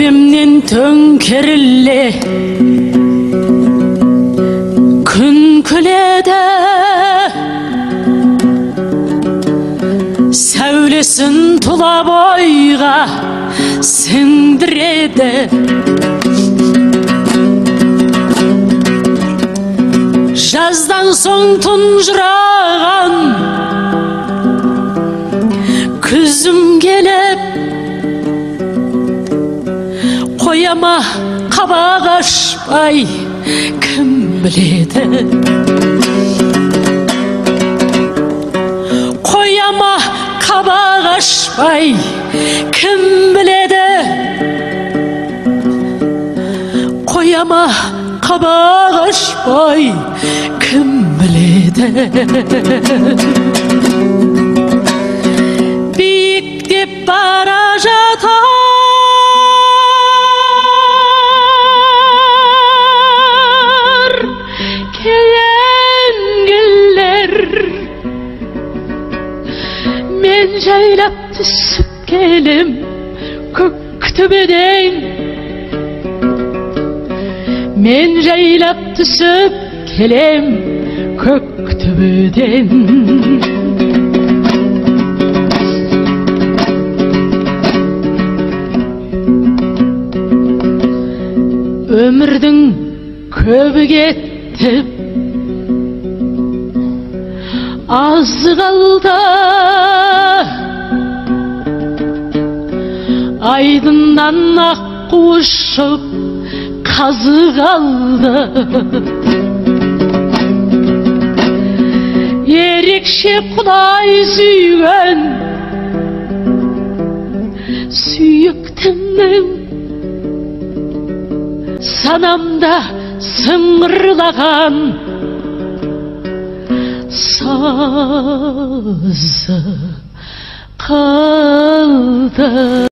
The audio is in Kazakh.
Өлімнен төңкеріле күн күледі, сәулесін тұла бойға сіңдіреді. Жаздан соң тұнжыраған күзім келіп, қояма қабақ ашпай кім біледі. Қояма қабақ ашпай кім біледі. Қояма қабақ ашпай кім біледі. Биіктеп бара жатар келеңгілер, мен жайлап түсіп келем көк төбеден. Мен жайлап түсіп келем көк төбеден. Өмірдің көбі кетіп, аз қалды, айдыннан аққу ұшып қазы қалды. Ерекше Құдай сүйген сүйіктімнің санамда сыңғырлаған сазы қалды.